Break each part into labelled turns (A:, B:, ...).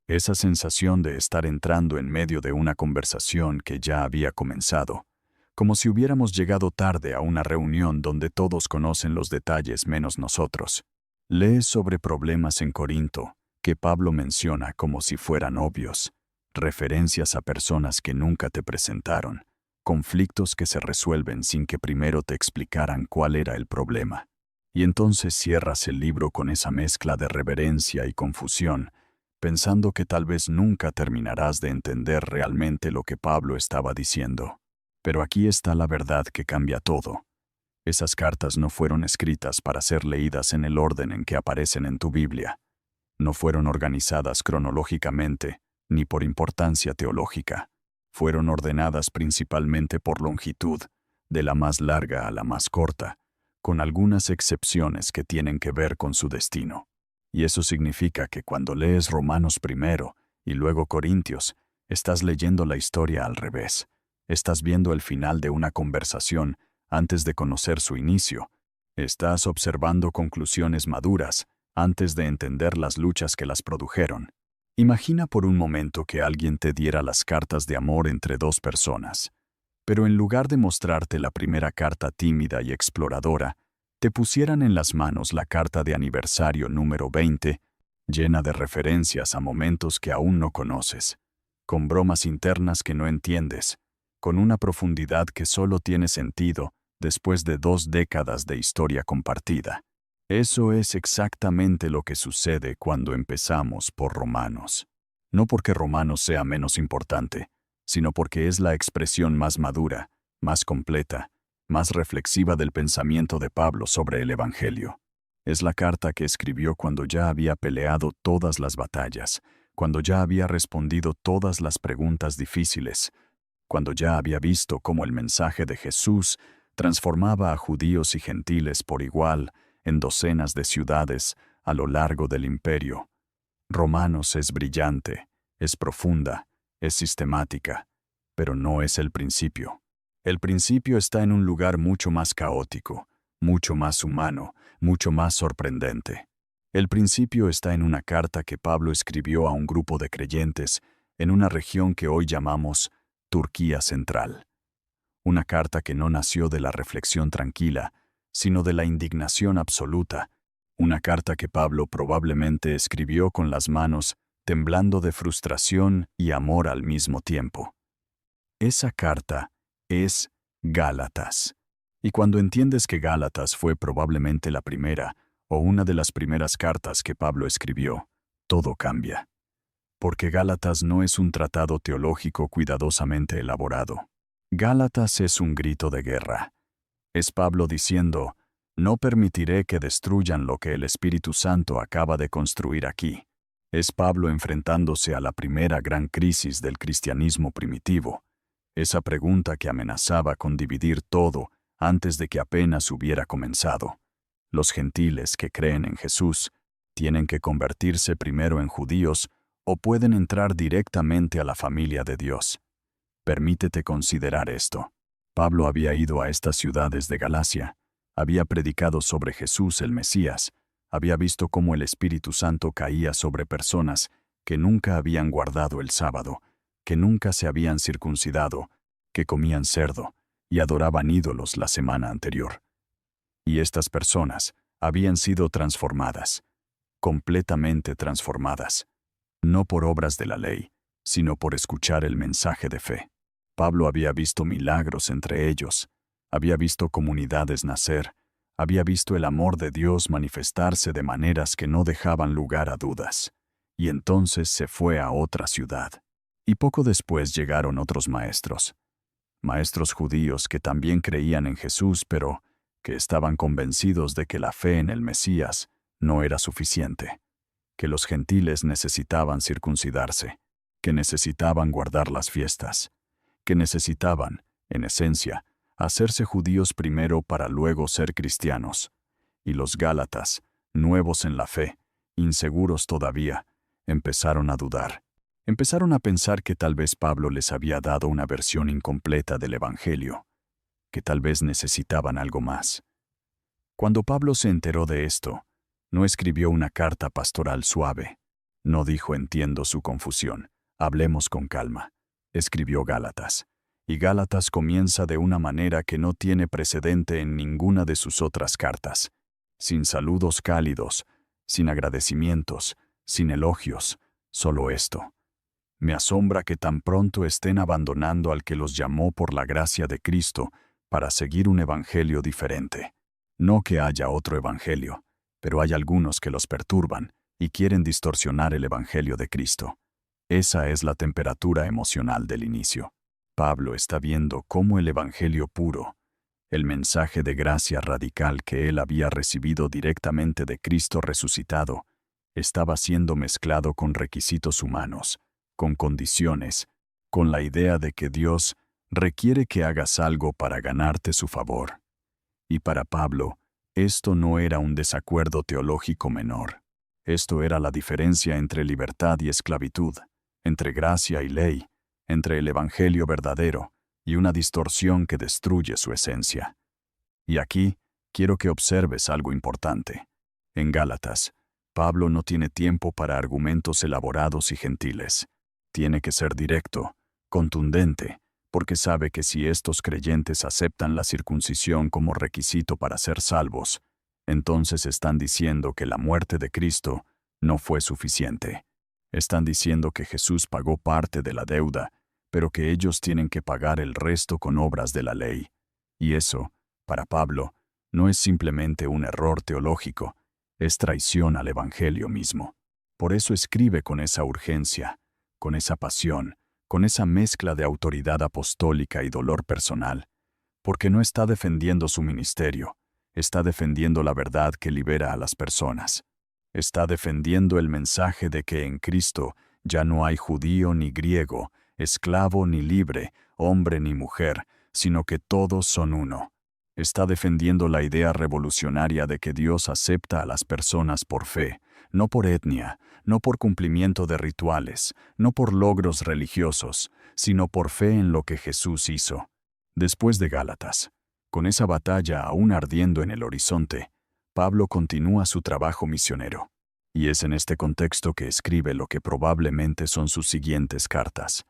A: Esa sensación de estar entrando en medio de una conversación que ya había comenzado, como si hubiéramos llegado tarde a una reunión donde todos conocen los detalles menos nosotros. Lees sobre problemas en Corinto, que Pablo menciona como si fueran obvios, referencias a personas que nunca te presentaron, conflictos que se resuelven sin que primero te explicaran cuál era el problema. Y entonces cierras el libro con esa mezcla de reverencia y confusión, pensando que tal vez nunca terminarás de entender realmente lo que Pablo estaba diciendo. Pero aquí está la verdad que cambia todo. Esas cartas no fueron escritas para ser leídas en el orden en que aparecen en tu Biblia. No fueron organizadas cronológicamente, ni por importancia teológica. Fueron ordenadas principalmente por longitud, de la más larga a la más corta, con algunas excepciones que tienen que ver con su destino. Y eso significa que cuando lees Romanos primero y luego Corintios, estás leyendo la historia al revés. Estás viendo el final de una conversación antes de conocer su inicio. Estás observando conclusiones maduras antes de entender las luchas que las produjeron. Imagina por un momento que alguien te diera las cartas de amor entre dos personas, pero en lugar de mostrarte la primera carta tímida y exploradora, te pusieran en las manos la carta de aniversario número 20, llena de referencias a momentos que aún no conoces, con bromas internas que no entiendes, con una profundidad que solo tiene sentido después de 2 décadas de historia compartida. Eso es exactamente lo que sucede cuando empezamos por Romanos. No porque Romanos sea menos importante, sino porque es la expresión más madura, más completa, más reflexiva del pensamiento de Pablo sobre el Evangelio. Es la carta que escribió cuando ya había peleado todas las batallas, cuando ya había respondido todas las preguntas difíciles, cuando ya había visto cómo el mensaje de Jesús transformaba a judíos y gentiles por igual en docenas de ciudades a lo largo del imperio. Romanos es brillante, es profunda, es sistemática, pero no es el principio. El principio está en un lugar mucho más caótico, mucho más humano, mucho más sorprendente. El principio está en una carta que Pablo escribió a un grupo de creyentes en una región que hoy llamamos Turquía Central. Una carta que no nació de la reflexión tranquila, sino de la indignación absoluta. Una carta que Pablo probablemente escribió con las manos temblando de frustración y amor al mismo tiempo. Esa carta es Gálatas. Y cuando entiendes que Gálatas fue probablemente la primera o una de las primeras cartas que Pablo escribió, todo cambia. Porque Gálatas no es un tratado teológico cuidadosamente elaborado. Gálatas es un grito de guerra. Es Pablo diciendo, no permitiré que destruyan lo que el Espíritu Santo acaba de construir aquí. Es Pablo enfrentándose a la primera gran crisis del cristianismo primitivo, esa pregunta que amenazaba con dividir todo antes de que apenas hubiera comenzado. Los gentiles que creen en Jesús tienen que convertirse primero en judíos o pueden entrar directamente a la familia de Dios. Permítete considerar esto. Pablo había ido a estas ciudades de Galacia, había predicado sobre Jesús el Mesías, había visto cómo el Espíritu Santo caía sobre personas que nunca habían guardado el sábado, que nunca se habían circuncidado, que comían cerdo y adoraban ídolos la semana anterior. Y estas personas habían sido transformadas, completamente transformadas, no por obras de la ley, sino por escuchar el mensaje de fe. Pablo había visto milagros entre ellos, había visto comunidades nacer, había visto el amor de Dios manifestarse de maneras que no dejaban lugar a dudas. Y entonces se fue a otra ciudad. Y poco después llegaron otros maestros judíos que también creían en Jesús, pero que estaban convencidos de que la fe en el Mesías no era suficiente, que los gentiles necesitaban circuncidarse, que necesitaban guardar las fiestas, que necesitaban, en esencia, hacerse judíos primero para luego ser cristianos. Y los Gálatas, nuevos en la fe, inseguros todavía, empezaron a dudar. Empezaron a pensar que tal vez Pablo les había dado una versión incompleta del Evangelio, que tal vez necesitaban algo más. Cuando Pablo se enteró de esto, no escribió una carta pastoral suave, No dijo entiendo su confusión. Hablemos con calma. Escribió Gálatas. Y Gálatas comienza de una manera que no tiene precedente en ninguna de sus otras cartas. Sin saludos cálidos, sin agradecimientos, sin elogios, solo esto. Me asombra que tan pronto estén abandonando al que los llamó por la gracia de Cristo para seguir un evangelio diferente. No que haya otro evangelio, pero hay algunos que los perturban y quieren distorsionar el evangelio de Cristo. Esa es la temperatura emocional del inicio. Pablo está viendo cómo el evangelio puro, el mensaje de gracia radical que él había recibido directamente de Cristo resucitado, estaba siendo mezclado con requisitos humanos, con condiciones, con la idea de que Dios requiere que hagas algo para ganarte su favor. Y para Pablo, esto no era un desacuerdo teológico menor. Esto era la diferencia entre libertad y esclavitud, entre gracia y ley, entre el evangelio verdadero y una distorsión que destruye su esencia. Y aquí quiero que observes algo importante. En Gálatas, Pablo no tiene tiempo para argumentos elaborados y gentiles. Tiene que ser directo, contundente, porque sabe que si estos creyentes aceptan la circuncisión como requisito para ser salvos, entonces están diciendo que la muerte de Cristo no fue suficiente. Están diciendo que Jesús pagó parte de la deuda, pero que ellos tienen que pagar el resto con obras de la ley. Y eso, para Pablo, no es simplemente un error teológico, es traición al Evangelio mismo. Por eso escribe con esa urgencia, con esa pasión, con esa mezcla de autoridad apostólica y dolor personal, porque no está defendiendo su ministerio, está defendiendo la verdad que libera a las personas. Está defendiendo el mensaje de que en Cristo ya no hay judío ni griego, esclavo ni libre, hombre ni mujer, sino que todos son uno. Está defendiendo la idea revolucionaria de que Dios acepta a las personas por fe, no por etnia, no por cumplimiento de rituales, no por logros religiosos, sino por fe en lo que Jesús hizo. Después de Gálatas, con esa batalla aún ardiendo en el horizonte, Pablo continúa su trabajo misionero. Y es en este contexto que escribe lo que probablemente son sus siguientes cartas.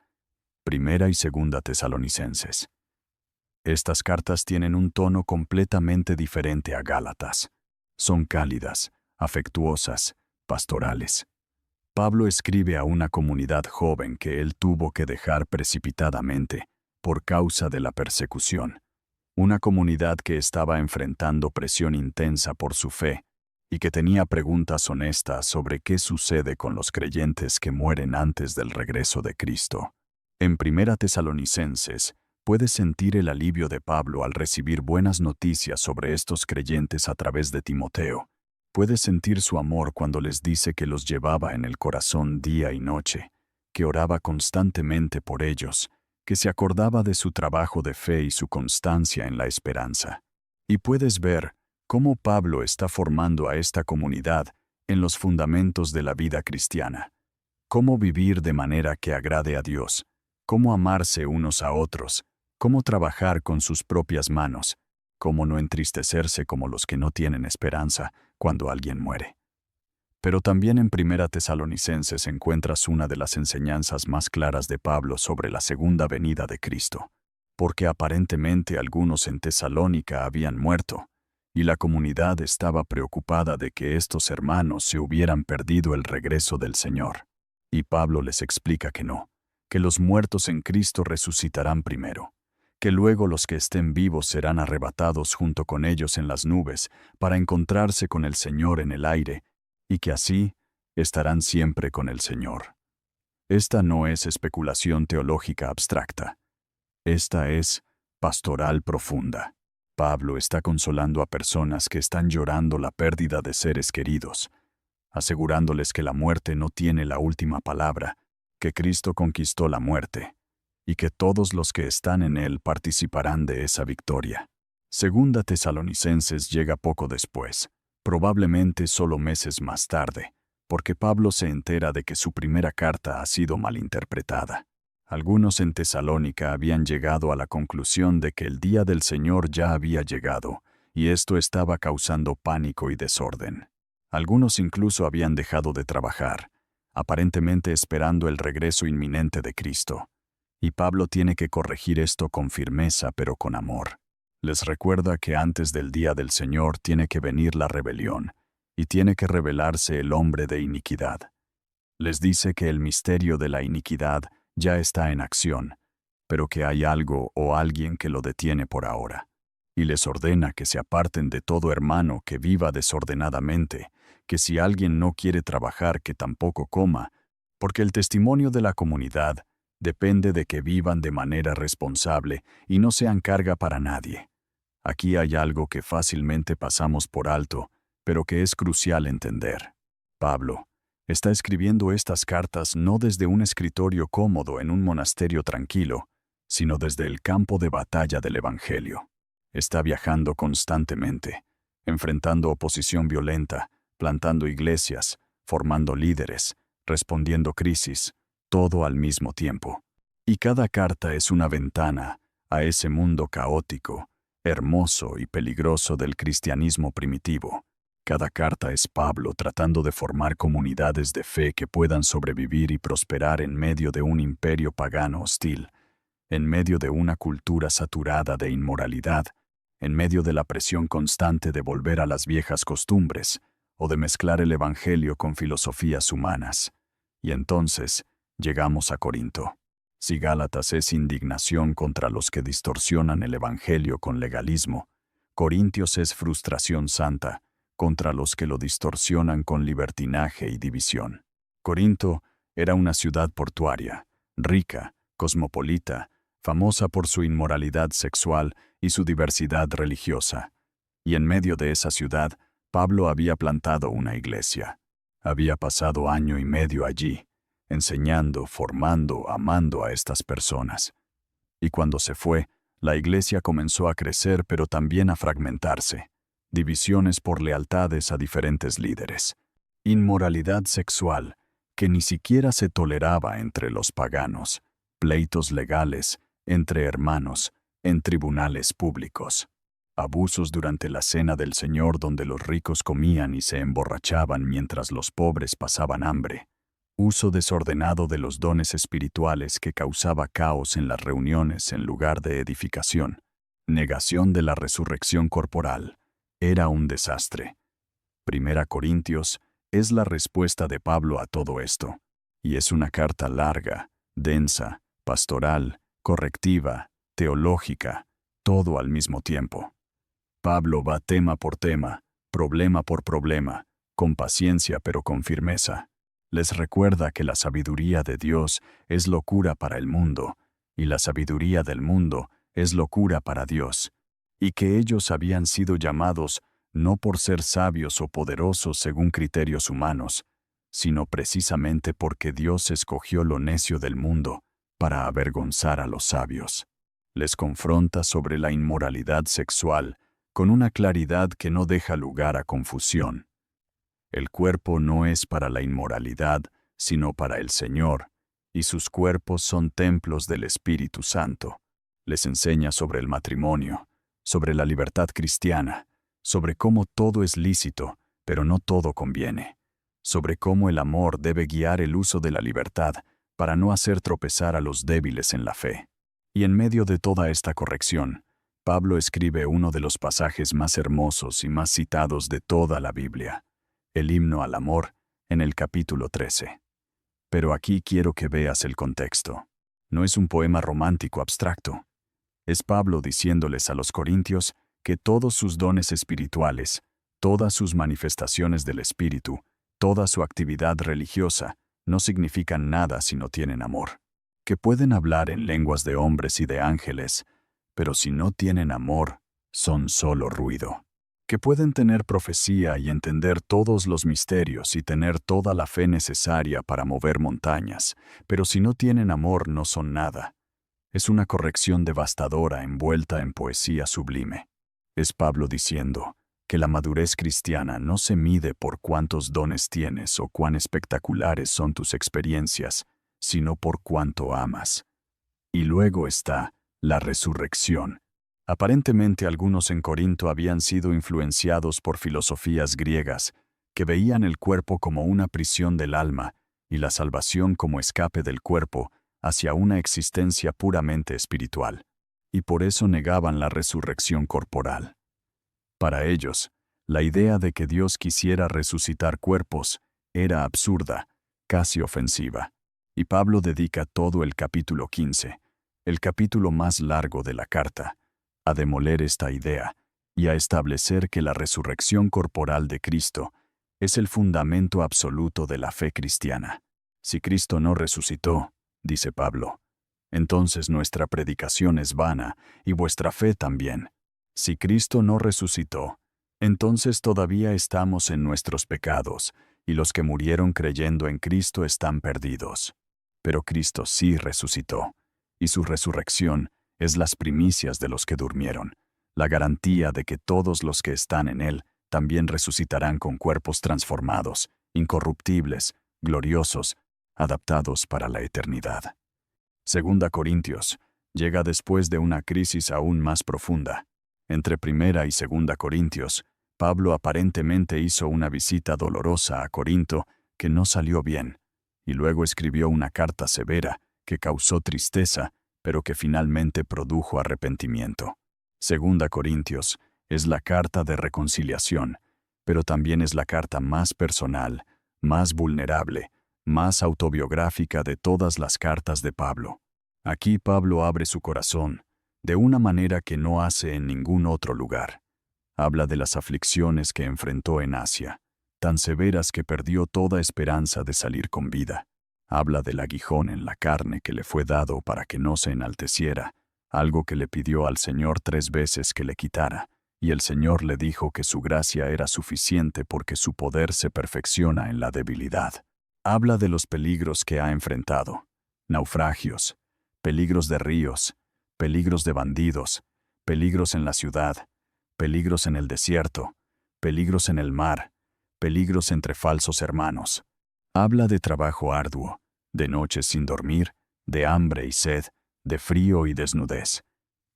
A: Primera y Segunda Tesalonicenses. Estas cartas tienen un tono completamente diferente a Gálatas. Son cálidas, afectuosas, pastorales. Pablo escribe a una comunidad joven que él tuvo que dejar precipitadamente por causa de la persecución. Una comunidad que estaba enfrentando presión intensa por su fe y que tenía preguntas honestas sobre qué sucede con los creyentes que mueren antes del regreso de Cristo. En Primera Tesalonicenses, puedes sentir el alivio de Pablo al recibir buenas noticias sobre estos creyentes a través de Timoteo. Puedes sentir su amor cuando les dice que los llevaba en el corazón día y noche, que oraba constantemente por ellos, que se acordaba de su trabajo de fe y su constancia en la esperanza. Y puedes ver cómo Pablo está formando a esta comunidad en los fundamentos de la vida cristiana. Cómo vivir de manera que agrade a Dios, cómo amarse unos a otros, cómo trabajar con sus propias manos, cómo no entristecerse como los que no tienen esperanza cuando alguien muere. Pero también en Primera Tesalonicenses encuentras una de las enseñanzas más claras de Pablo sobre la segunda venida de Cristo, porque aparentemente algunos en Tesalónica habían muerto, y la comunidad estaba preocupada de que estos hermanos se hubieran perdido el regreso del Señor. Y Pablo les explica que no, que los muertos en Cristo resucitarán primero, que luego los que estén vivos serán arrebatados junto con ellos en las nubes para encontrarse con el Señor en el aire, y que así estarán siempre con el Señor. Esta no es especulación teológica abstracta. Esta es pastoral profunda. Pablo está consolando a personas que están llorando la pérdida de seres queridos, asegurándoles que la muerte no tiene la última palabra, que Cristo conquistó la muerte, y que todos los que están en Él participarán de esa victoria. Segunda Tesalonicenses llega poco después, probablemente solo meses más tarde, porque Pablo se entera de que su primera carta ha sido malinterpretada. Algunos en Tesalónica habían llegado a la conclusión de que el día del Señor ya había llegado, y esto estaba causando pánico y desorden. Algunos incluso habían dejado de trabajar, aparentemente esperando el regreso inminente de Cristo. Y Pablo tiene que corregir esto con firmeza pero con amor. Les recuerda que antes del día del Señor tiene que venir la rebelión, y tiene que revelarse el hombre de iniquidad. Les dice que el misterio de la iniquidad ya está en acción, pero que hay algo o alguien que lo detiene por ahora. Y les ordena que se aparten de todo hermano que viva desordenadamente, que si alguien no quiere trabajar, que tampoco coma, porque el testimonio de la comunidad depende de que vivan de manera responsable y no sean carga para nadie. Aquí hay algo que fácilmente pasamos por alto, pero que es crucial entender. Pablo está escribiendo estas cartas no desde un escritorio cómodo en un monasterio tranquilo, sino desde el campo de batalla del Evangelio. Está viajando constantemente, enfrentando oposición violenta, plantando iglesias, formando líderes, respondiendo crisis, todo al mismo tiempo. Y cada carta es una ventana a ese mundo caótico, hermoso y peligroso del cristianismo primitivo. Cada carta es Pablo tratando de formar comunidades de fe que puedan sobrevivir y prosperar en medio de un imperio pagano hostil, en medio de una cultura saturada de inmoralidad, en medio de la presión constante de volver a las viejas costumbres o de mezclar el Evangelio con filosofías humanas. Y entonces llegamos a Corinto. Si Gálatas es indignación contra los que distorsionan el Evangelio con legalismo, Corintios es frustración santa contra los que lo distorsionan con libertinaje y división. Corinto era una ciudad portuaria, rica, cosmopolita, famosa por su inmoralidad sexual y su diversidad religiosa. Y en medio de esa ciudad, Pablo había plantado una iglesia. Había pasado año y medio allí, enseñando, formando, amando a estas personas. Y cuando se fue, la iglesia comenzó a crecer pero también a fragmentarse. Divisiones por lealtades a diferentes líderes. Inmoralidad sexual, que ni siquiera se toleraba entre los paganos. Pleitos legales, entre hermanos, en tribunales públicos. Abusos durante la cena del Señor donde los ricos comían y se emborrachaban mientras los pobres pasaban hambre. Uso desordenado de los dones espirituales que causaba caos en las reuniones en lugar de edificación. Negación de la resurrección corporal. Era un desastre. Primera Corintios es la respuesta de Pablo a todo esto. Y es una carta larga, densa, pastoral, correctiva, teológica, todo al mismo tiempo. Pablo va tema por tema, problema por problema, con paciencia pero con firmeza. Les recuerda que la sabiduría de Dios es locura para el mundo, y la sabiduría del mundo es locura para Dios, y que ellos habían sido llamados no por ser sabios o poderosos según criterios humanos, sino precisamente porque Dios escogió lo necio del mundo para avergonzar a los sabios. Les confronta sobre la inmoralidad sexual con una claridad que no deja lugar a confusión. El cuerpo no es para la inmoralidad, sino para el Señor, y sus cuerpos son templos del Espíritu Santo. Les enseña sobre el matrimonio, sobre la libertad cristiana, sobre cómo todo es lícito, pero no todo conviene, sobre cómo el amor debe guiar el uso de la libertad para no hacer tropezar a los débiles en la fe. Y en medio de toda esta corrección, Pablo escribe uno de los pasajes más hermosos y más citados de toda la Biblia, el himno al amor, en el capítulo 13. Pero aquí quiero que veas el contexto. No es un poema romántico abstracto. Es Pablo diciéndoles a los corintios que todos sus dones espirituales, todas sus manifestaciones del Espíritu, toda su actividad religiosa, no significan nada si no tienen amor. Que pueden hablar en lenguas de hombres y de ángeles, pero si no tienen amor, son solo ruido. Que pueden tener profecía y entender todos los misterios y tener toda la fe necesaria para mover montañas, pero si no tienen amor no son nada. Es una corrección devastadora envuelta en poesía sublime. Es Pablo diciendo que la madurez cristiana no se mide por cuántos dones tienes o cuán espectaculares son tus experiencias, sino por cuánto amas. Y luego está la resurrección. Aparentemente algunos en Corinto habían sido influenciados por filosofías griegas que veían el cuerpo como una prisión del alma y la salvación como escape del cuerpo hacia una existencia puramente espiritual, y por eso negaban la resurrección corporal. Para ellos, la idea de que Dios quisiera resucitar cuerpos era absurda, casi ofensiva. Y Pablo dedica todo el capítulo 15, el capítulo más largo de la carta, a demoler esta idea y a establecer que la resurrección corporal de Cristo es el fundamento absoluto de la fe cristiana. Si Cristo no resucitó, dice Pablo, entonces nuestra predicación es vana y vuestra fe también. Si Cristo no resucitó, entonces todavía estamos en nuestros pecados, y los que murieron creyendo en Cristo están perdidos. Pero Cristo sí resucitó, y su resurrección es las primicias de los que durmieron, la garantía de que todos los que están en Él también resucitarán con cuerpos transformados, incorruptibles, gloriosos, adaptados para la eternidad. Segunda Corintios llega después de una crisis aún más profunda. Entre Primera y Segunda Corintios, Pablo aparentemente hizo una visita dolorosa a Corinto que no salió bien, y luego escribió una carta severa que causó tristeza, pero que finalmente produjo arrepentimiento. Segunda Corintios es la carta de reconciliación, pero también es la carta más personal, más vulnerable, más autobiográfica de todas las cartas de Pablo. Aquí Pablo abre su corazón, de una manera que no hace en ningún otro lugar. Habla de las aflicciones que enfrentó en Asia, tan severas que perdió toda esperanza de salir con vida. Habla del aguijón en la carne que le fue dado para que no se enalteciera, algo que le pidió al Señor 3 veces que le quitara, y el Señor le dijo que su gracia era suficiente porque su poder se perfecciona en la debilidad. Habla de los peligros que ha enfrentado, naufragios, peligros de ríos, peligros de bandidos, peligros en la ciudad, peligros en el desierto, peligros en el mar, peligros entre falsos hermanos. Habla de trabajo arduo, de noches sin dormir, de hambre y sed, de frío y desnudez.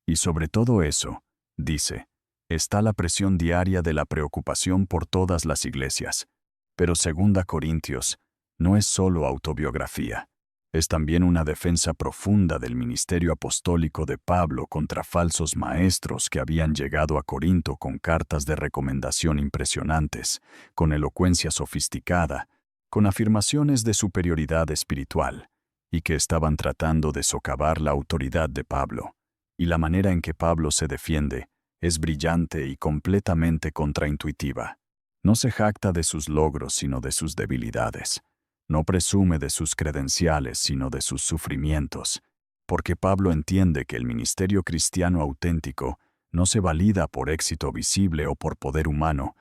A: Y sobre todo eso, dice, está la presión diaria de la preocupación por todas las iglesias. Pero Segunda Corintios no es solo autobiografía. Es también una defensa profunda del ministerio apostólico de Pablo contra falsos maestros que habían llegado a Corinto con cartas de recomendación impresionantes, con elocuencia sofisticada, con afirmaciones de superioridad espiritual, y que estaban tratando de socavar la autoridad de Pablo. Y la manera en que Pablo se defiende es brillante y completamente contraintuitiva. No se jacta de sus logros, sino de sus debilidades. No presume de sus credenciales, sino de sus sufrimientos, porque Pablo entiende que el ministerio cristiano auténtico no se valida por éxito visible o por poder humano,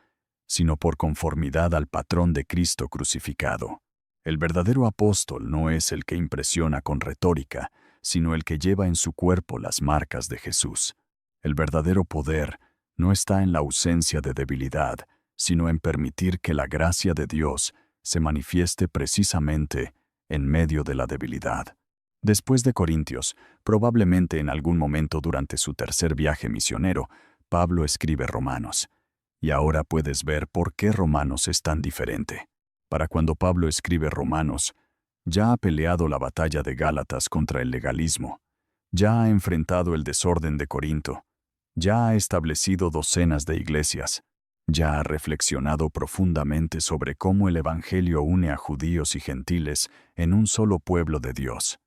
A: sino por conformidad al patrón de Cristo crucificado. El verdadero apóstol no es el que impresiona con retórica, sino el que lleva en su cuerpo las marcas de Jesús. El verdadero poder no está en la ausencia de debilidad, sino en permitir que la gracia de Dios se manifieste precisamente en medio de la debilidad. Después de Corintios, probablemente en algún momento durante su tercer viaje misionero, Pablo escribe Romanos. Y ahora puedes ver por qué Romanos es tan diferente. Para cuando Pablo escribe Romanos, ya ha peleado la batalla de Gálatas contra el legalismo, ya ha enfrentado el desorden de Corinto, ya ha establecido docenas de iglesias, ya ha reflexionado profundamente sobre cómo el Evangelio une a judíos y gentiles en un solo pueblo de Dios.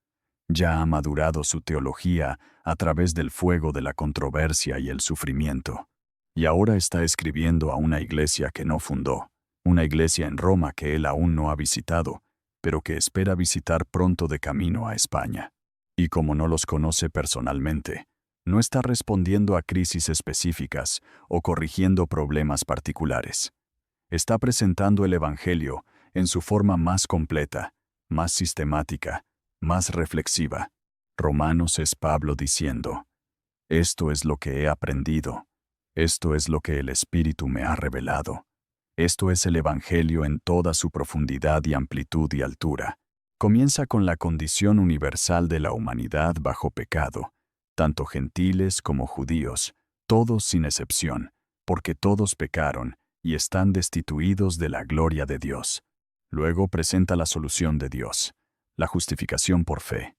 A: Ya ha madurado su teología a través del fuego de la controversia y el sufrimiento. Y ahora está escribiendo a una iglesia que no fundó, una iglesia en Roma que él aún no ha visitado, pero que espera visitar pronto de camino a España. Y como no los conoce personalmente, no está respondiendo a crisis específicas o corrigiendo problemas particulares. Está presentando el Evangelio en su forma más completa, más sistemática, más reflexiva. Romanos es Pablo diciendo, esto es lo que he aprendido, esto es lo que el Espíritu me ha revelado. Esto es el Evangelio en toda su profundidad y amplitud y altura. Comienza con la condición universal de la humanidad bajo pecado, tanto gentiles como judíos, todos sin excepción, porque todos pecaron y están destituidos de la gloria de Dios. Luego presenta la solución de Dios, la justificación por fe,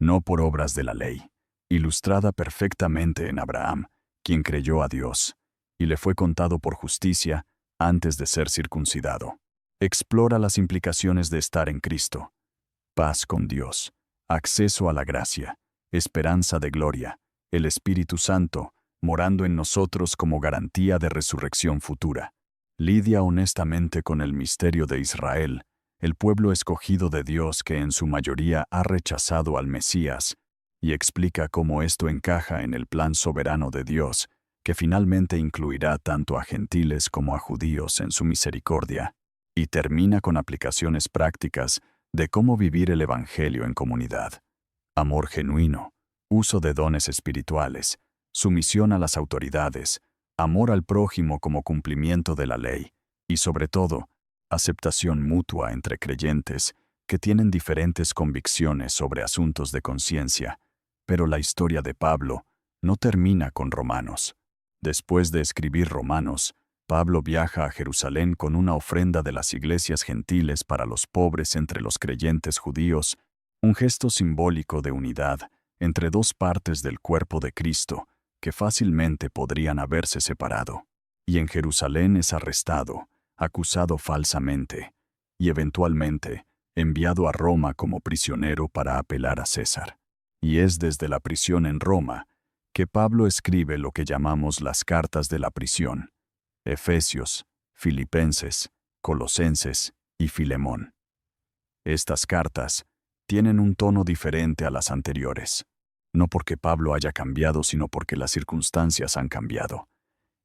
A: no por obras de la ley, ilustrada perfectamente en Abraham, quien creyó a Dios, y le fue contado por justicia antes de ser circuncidado. Explora las implicaciones de estar en Cristo: paz con Dios, acceso a la gracia, esperanza de gloria, el Espíritu Santo, morando en nosotros como garantía de resurrección futura. Lidia honestamente con el misterio de Israel, el pueblo escogido de Dios que en su mayoría ha rechazado al Mesías, y explica cómo esto encaja en el plan soberano de Dios, que finalmente incluirá tanto a gentiles como a judíos en su misericordia, y termina con aplicaciones prácticas de cómo vivir el Evangelio en comunidad: amor genuino, uso de dones espirituales, sumisión a las autoridades, amor al prójimo como cumplimiento de la ley, y sobre todo, aceptación mutua entre creyentes que tienen diferentes convicciones sobre asuntos de conciencia. Pero la historia de Pablo no termina con Romanos. Después de escribir Romanos, Pablo viaja a Jerusalén con una ofrenda de las iglesias gentiles para los pobres entre los creyentes judíos, un gesto simbólico de unidad entre dos partes del cuerpo de Cristo que fácilmente podrían haberse separado. Y en Jerusalén es arrestado, acusado falsamente, y eventualmente enviado a Roma como prisionero para apelar a César. Y es desde la prisión en Roma que Pablo escribe lo que llamamos las cartas de la prisión: Efesios, Filipenses, Colosenses y Filemón. Estas cartas tienen un tono diferente a las anteriores, no porque Pablo haya cambiado, sino porque las circunstancias han cambiado.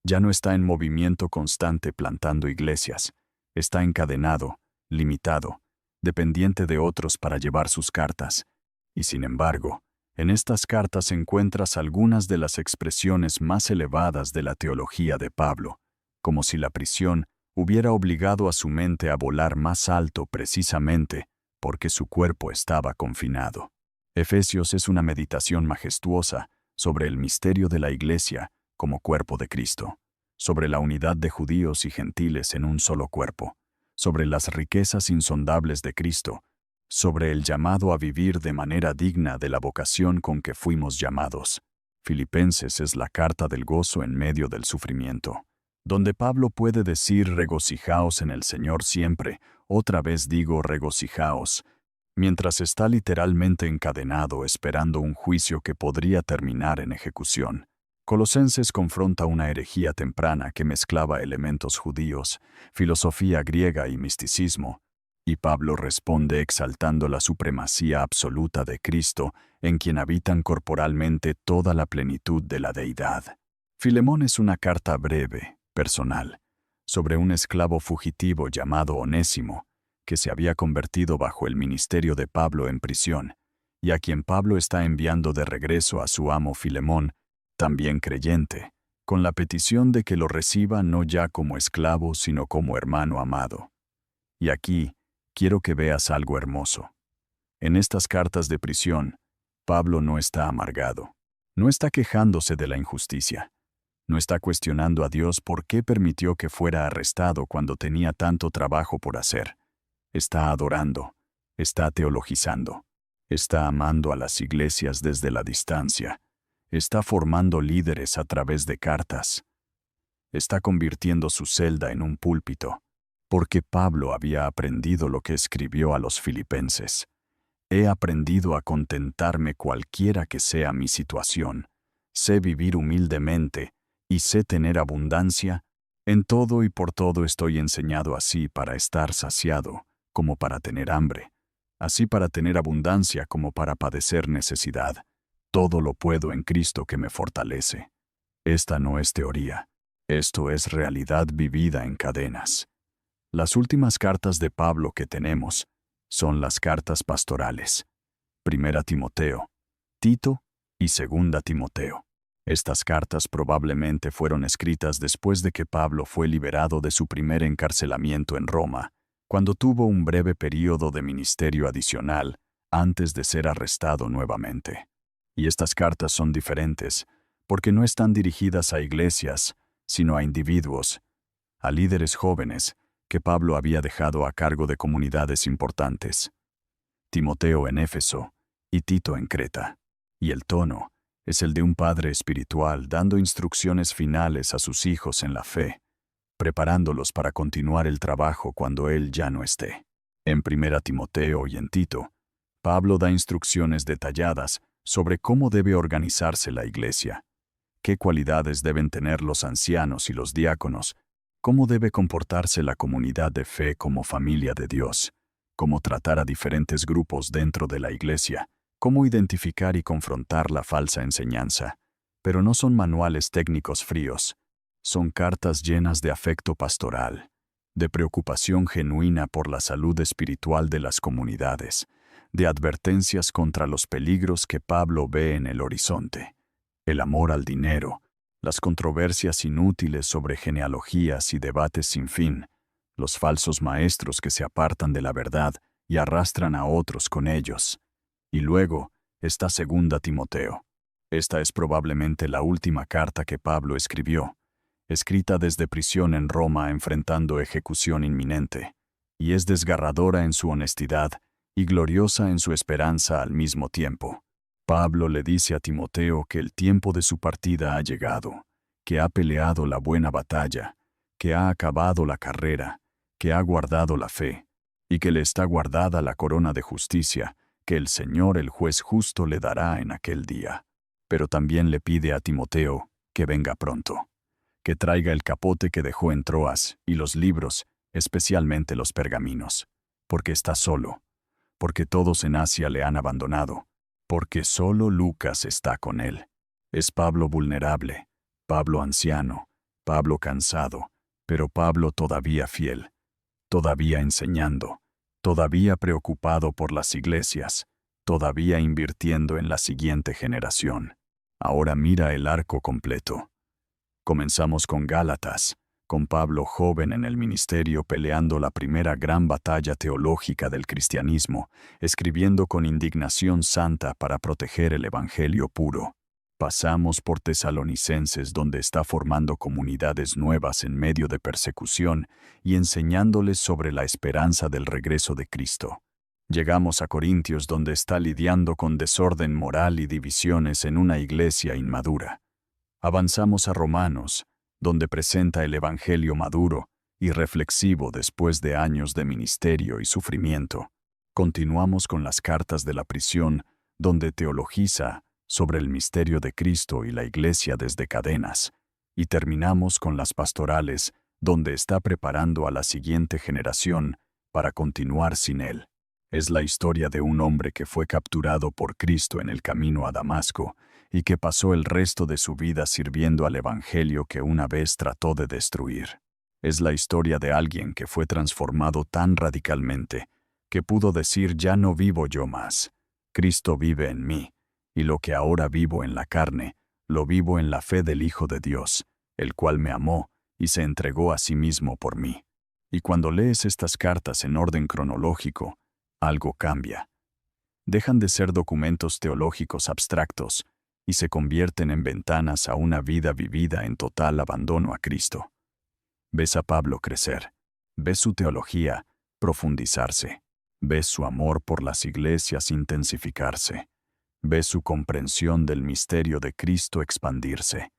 A: Ya no está en movimiento constante plantando iglesias, está encadenado, limitado, dependiente de otros para llevar sus cartas. Y sin embargo, en estas cartas encuentras algunas de las expresiones más elevadas de la teología de Pablo, como si la prisión hubiera obligado a su mente a volar más alto precisamente porque su cuerpo estaba confinado. Efesios es una meditación majestuosa sobre el misterio de la Iglesia como cuerpo de Cristo, sobre la unidad de judíos y gentiles en un solo cuerpo, sobre las riquezas insondables de Cristo, sobre el llamado a vivir de manera digna de la vocación con que fuimos llamados. Filipenses es la carta del gozo en medio del sufrimiento, donde Pablo puede decir: regocijaos en el Señor siempre, otra vez digo regocijaos, mientras está literalmente encadenado esperando un juicio que podría terminar en ejecución. Colosenses confronta una herejía temprana que mezclaba elementos judíos, filosofía griega y misticismo, y Pablo responde exaltando la supremacía absoluta de Cristo, en quien habitan corporalmente toda la plenitud de la deidad. Filemón es una carta breve, personal, sobre un esclavo fugitivo llamado Onésimo, que se había convertido bajo el ministerio de Pablo en prisión, y a quien Pablo está enviando de regreso a su amo Filemón, también creyente, con la petición de que lo reciba no ya como esclavo, sino como hermano amado. Y aquí quiero que veas algo hermoso. En estas cartas de prisión, Pablo no está amargado, no está quejándose de la injusticia, no está cuestionando a Dios por qué permitió que fuera arrestado cuando tenía tanto trabajo por hacer. Está adorando, está teologizando, está amando a las iglesias desde la distancia, está formando líderes a través de cartas, está convirtiendo su celda en un púlpito, porque Pablo había aprendido lo que escribió a los filipenses: he aprendido a contentarme cualquiera que sea mi situación, sé vivir humildemente y sé tener abundancia, en todo y por todo estoy enseñado así para estar saciado como para tener hambre, así para tener abundancia como para padecer necesidad. Todo lo puedo en Cristo que me fortalece. Esta no es teoría, esto es realidad vivida en cadenas. Las últimas cartas de Pablo que tenemos son las cartas pastorales: Primera Timoteo, Tito y Segunda Timoteo. Estas cartas probablemente fueron escritas después de que Pablo fue liberado de su primer encarcelamiento en Roma, cuando tuvo un breve período de ministerio adicional antes de ser arrestado nuevamente. Y estas cartas son diferentes porque no están dirigidas a iglesias, sino a individuos, a líderes jóvenes que Pablo había dejado a cargo de comunidades importantes. Timoteo en Éfeso y Tito en Creta. Y el tono es el de un padre espiritual dando instrucciones finales a sus hijos en la fe, preparándolos para continuar el trabajo cuando él ya no esté. En 1 Timoteo y en Tito, Pablo da instrucciones detalladas sobre cómo debe organizarse la iglesia, qué cualidades deben tener los ancianos y los diáconos, cómo debe comportarse la comunidad de fe como familia de Dios, cómo tratar a diferentes grupos dentro de la iglesia, cómo identificar y confrontar la falsa enseñanza. Pero no son manuales técnicos fríos, son cartas llenas de afecto pastoral, de preocupación genuina por la salud espiritual de las comunidades, de advertencias contra los peligros que Pablo ve en el horizonte, el amor al dinero, las controversias inútiles sobre genealogías y debates sin fin, los falsos maestros que se apartan de la verdad y arrastran a otros con ellos. Y luego está 2 Timoteo. Esta es probablemente la última carta que Pablo escribió, escrita desde prisión en Roma enfrentando ejecución inminente, y es desgarradora en su honestidad y gloriosa en su esperanza al mismo tiempo. Pablo le dice a Timoteo que el tiempo de su partida ha llegado, que ha peleado la buena batalla, que ha acabado la carrera, que ha guardado la fe, y que le está guardada la corona de justicia, que el Señor el juez justo le dará en aquel día. Pero también le pide a Timoteo que venga pronto, que traiga el capote que dejó en Troas y los libros, especialmente los pergaminos, porque está solo, porque todos en Asia le han abandonado, porque solo Lucas está con él. Es Pablo vulnerable, Pablo anciano, Pablo cansado, pero Pablo todavía fiel, todavía enseñando, todavía preocupado por las iglesias, todavía invirtiendo en la siguiente generación. Ahora mira el arco completo. Comenzamos con Gálatas, con Pablo joven en el ministerio peleando la primera gran batalla teológica del cristianismo, escribiendo con indignación santa para proteger el evangelio puro. Pasamos por Tesalonicenses, donde está formando comunidades nuevas en medio de persecución y enseñándoles sobre la esperanza del regreso de Cristo. Llegamos a Corintios, donde está lidiando con desorden moral y divisiones en una iglesia inmadura. Avanzamos a Romanos, donde presenta el evangelio maduro y reflexivo después de años de ministerio y sufrimiento. Continuamos con las cartas de la prisión, donde teologiza sobre el misterio de Cristo y la iglesia desde cadenas, y terminamos con las pastorales, donde está preparando a la siguiente generación para continuar sin él. Es la historia de un hombre que fue capturado por Cristo en el camino a Damasco y que pasó el resto de su vida sirviendo al evangelio que una vez trató de destruir. Es la historia de alguien que fue transformado tan radicalmente que pudo decir: ya no vivo yo más, Cristo vive en mí, y lo que ahora vivo en la carne, lo vivo en la fe del Hijo de Dios, el cual me amó y se entregó a sí mismo por mí. Y cuando lees estas cartas en orden cronológico, algo cambia. Dejan de ser documentos teológicos abstractos y se convierten en ventanas a una vida vivida en total abandono a Cristo. Ves a Pablo crecer, ves su teología profundizarse, ves su amor por las iglesias intensificarse, ves su comprensión del misterio de Cristo expandirse,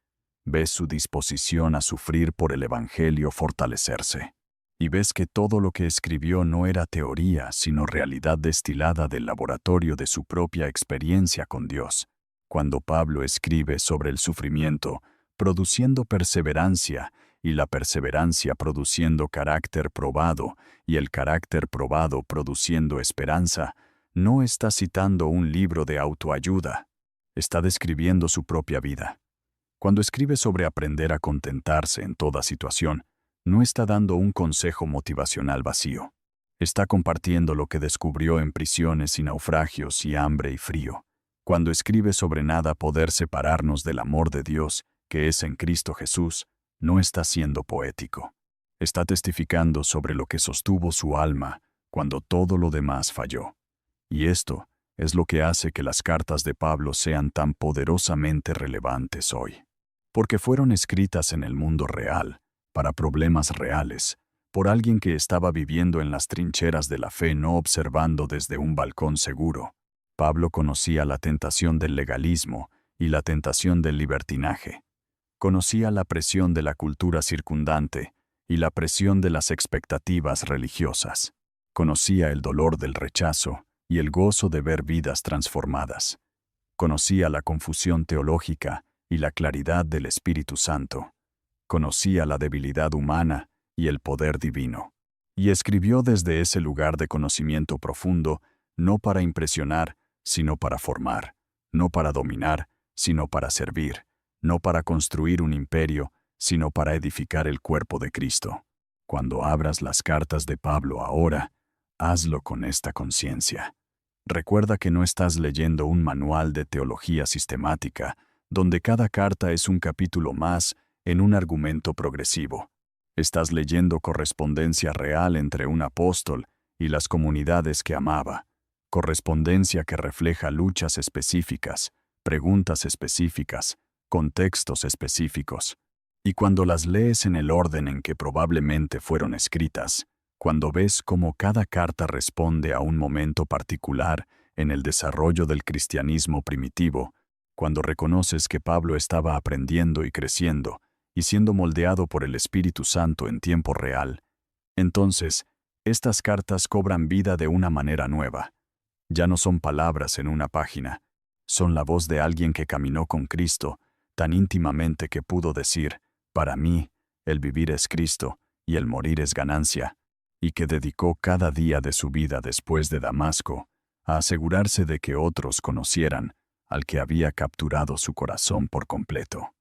A: ves su disposición a sufrir por el evangelio fortalecerse. Y ves que todo lo que escribió no era teoría, sino realidad destilada del laboratorio de su propia experiencia con Dios. Cuando Pablo escribe sobre el sufrimiento, produciendo perseverancia, y la perseverancia produciendo carácter probado, y el carácter probado produciendo esperanza, no está citando un libro de autoayuda, está describiendo su propia vida. Cuando escribe sobre aprender a contentarse en toda situación, no está dando un consejo motivacional vacío. Está compartiendo lo que descubrió en prisiones y naufragios y hambre y frío. Cuando escribe sobre nada poder separarnos del amor de Dios, que es en Cristo Jesús, no está siendo poético. Está testificando sobre lo que sostuvo su alma cuando todo lo demás falló. Y esto es lo que hace que las cartas de Pablo sean tan poderosamente relevantes hoy. Porque fueron escritas en el mundo real, para problemas reales, por alguien que estaba viviendo en las trincheras de la fe, no observando desde un balcón seguro. Pablo conocía la tentación del legalismo y la tentación del libertinaje. Conocía la presión de la cultura circundante y la presión de las expectativas religiosas. Conocía el dolor del rechazo y el gozo de ver vidas transformadas. Conocía la confusión teológica y la claridad del Espíritu Santo. Conocía la debilidad humana y el poder divino. Y escribió desde ese lugar de conocimiento profundo, no para impresionar, sino para formar, no para dominar, sino para servir, no para construir un imperio, sino para edificar el cuerpo de Cristo. Cuando abras las cartas de Pablo ahora, hazlo con esta conciencia. Recuerda que no estás leyendo un manual de teología sistemática, donde cada carta es un capítulo más en un argumento progresivo. Estás leyendo correspondencia real entre un apóstol y las comunidades que amaba, correspondencia que refleja luchas específicas, preguntas específicas, contextos específicos. Y cuando las lees en el orden en que probablemente fueron escritas, cuando ves cómo cada carta responde a un momento particular en el desarrollo del cristianismo primitivo, cuando reconoces que Pablo estaba aprendiendo y creciendo y siendo moldeado por el Espíritu Santo en tiempo real, entonces, estas cartas cobran vida de una manera nueva. Ya no son palabras en una página, son la voz de alguien que caminó con Cristo tan íntimamente que pudo decir, para mí, el vivir es Cristo y el morir es ganancia, y que dedicó cada día de su vida después de Damasco a asegurarse de que otros conocieran al que había capturado su corazón por completo.